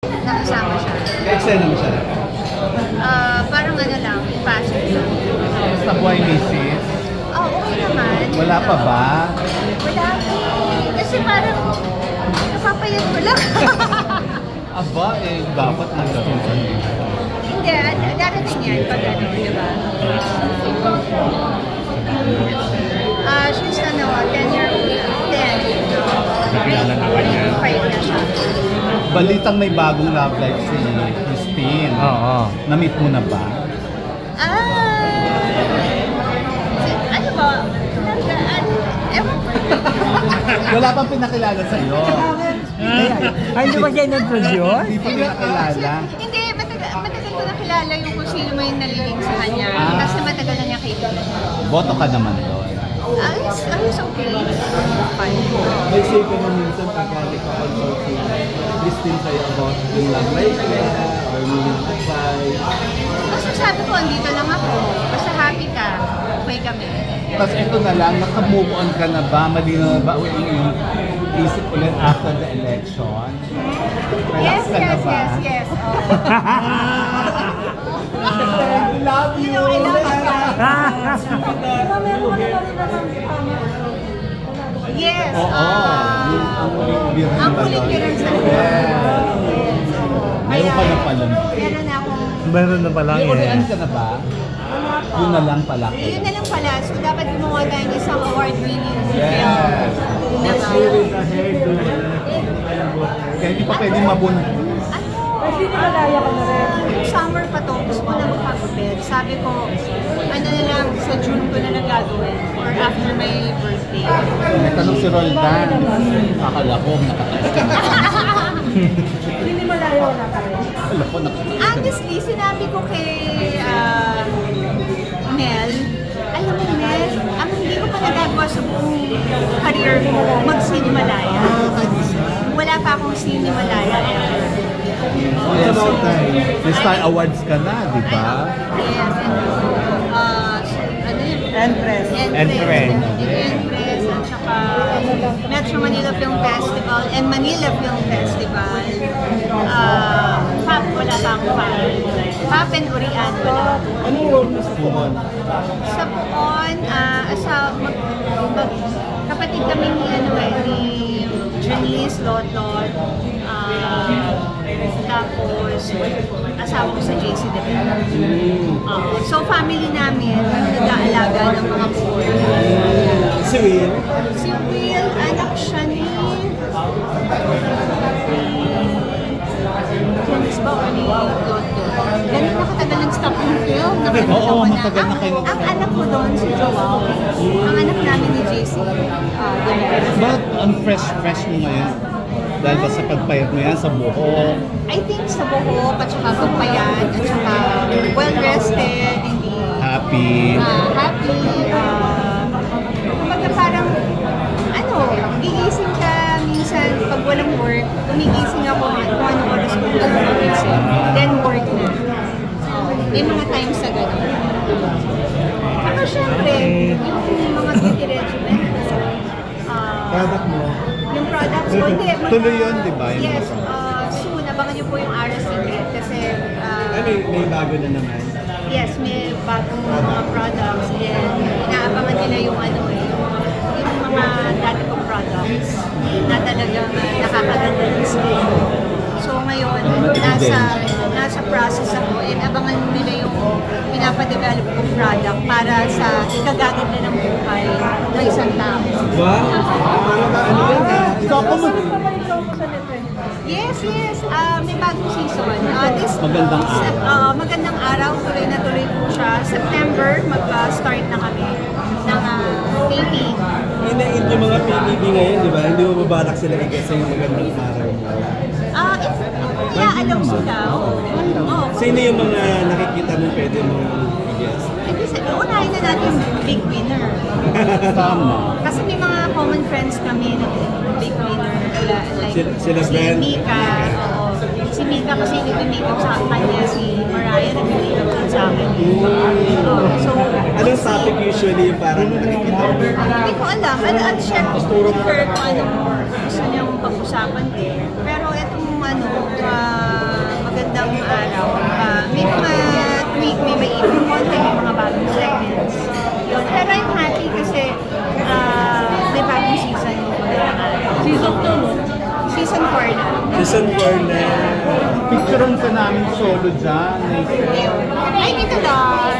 nakasama siya. Ka-eksena mo siya? Parang ano lang, passion lang. Basta buhay misis? Oh, okay naman. Wala pa ba? Wala. Kasi parang napapayat ko lang. Aba, dapat nagdating sa iyo. Hindi, darating yan pag ano, di ba? She's ano, 10-year-old. 10. Kilala naman niya. 5 na siya. Balitang may bagong love life si Christine. Oo. Na-meet mo na ba? Ano ba? Ewan ko. Wala pang pinakilala sa iyo. Ay, hindi ba siya in-introduce? Hindi pa pinakilala. Hindi, matagal ko nakilala yung kung sino may naliling sa kanya. Kasi matagal na niya kaibigan. Boto ka naman doon. Ayos, okay. Fine. May say ka na minsan pagka nagka-consult si Christine sa'yo about yung love life niya or meaning advice. Kasi sabi ko, andito lang ako. Basta happy ka. Okay kami. Tapos ito na lang, naka-move on ka na ba? Malinaw na ba yung isip ulit after the election? Relax ka na ba? Yes. I love you! I love you guys. Yes. Ang kulit-kiran sa Meron ka na pala. Meron na akong... Meron na pala May ulian ka na ba? Yun na lang pala. Yun na lang pala. So, dapat gumawa tayo ng isang award-winning film. Yes. What's really the hair to Kaya hindi pa pwedeng mabun. Yung summer pa to, gusto ko na magpagupit. Sabi ko, ano na lang, sa June ko na lang gagawin. Or after my birthday. May tanong si Roldan. Akala ko, nakataas ka na. Hindi malayo na kami. Akala ko, nakataas ka na. Honestly, sinabi ko kay Mel, alam mo Mel, ang hindi ko pa nagagawa sa buong career ko, mag-Sinimalaya. Wala pa akong Sinimalaya ever. Yes, may Star Awards ka na, di ba? Yes, ano yun? Entrance. Entrance, at saka Metro Manila Film Festival and Manila Film Festival. FAP, wala pa akong FAP. FAP and Urian, wala. Anong role mo sa Puhon? Sa Puhon, kapatid kami ni, ni Janice Lotlot. Tapos, asawa ko sa JC Devilla. So, family namin, nag-aalaga ng mga puhon. Si Will? Si Will, anak siya ni... Janice ba o ni Lotlot? Ganun nakatagal nag-stop yung film. Oo, matagal na kayo Ang anak ko doon, si Joao. Ang anak namin ni JC Devilla. Bakit ang fresh mo ngayon? Dahil ba sa pagpayat mo yan sa buhok? I think sa buhok, at saka pagpayat, at saka well-rested, hindi... Happy? Happy. Kumbaga parang, gigising ka minsan pag walang work, gumigising ako kung anong oras ko gumising, then work na. May mga times sa gano'n. Saka syempre, yung mga beauty regimen, Product mo? yung products ko, hindi. Tuloy yun, di ba? Yes, soon, abangan niyo po yung Ara Secret kasi... may bago na naman. Yes, may bagong mga products and inaabangan nila yung yung mga dati kong products na talagang nakakaganda ng skin. So ngayon, nasa process ako and abangan nila yung pinapadevelop kong product para sa ikagaganda ng buhay ng isang tao. Wow! Parang ano yan? Ikaw ko mo. Yes. May bagong season. Magandang araw. Magandang araw. Tuloy na tuloy po siya. September, mag-start na kami ng taping. Inain yung mga PBB ngayon, di ba? Hindi mo babalak sila i-guess yung magandang araw mo. If i-allow sila, Sino yung mga nakikita mo pwede mo i-guess? unahin na natin big winner. Tama. Kasi may mga common friends kami na big winner. Like Sila si Ben? Mika. Si Mika kasi nag-makeup sa kanya, si Mariah nag-makeup din sa akin. So, Anong topic usually yung parang nakikita mo? hindi ko alam. I'll share with her kung ano gusto niyang pag-usapan din. Pero itong magandang araw. May mga tweak, may maiipong konti, may mga bagong segments. Yun. Pero I'm happy kasi may bagong season yung magandang araw. Season 2, no? Season 4 na. Season 4 na. Picturean ka namin solo dyan. Ayun. Ay, dito, Dar!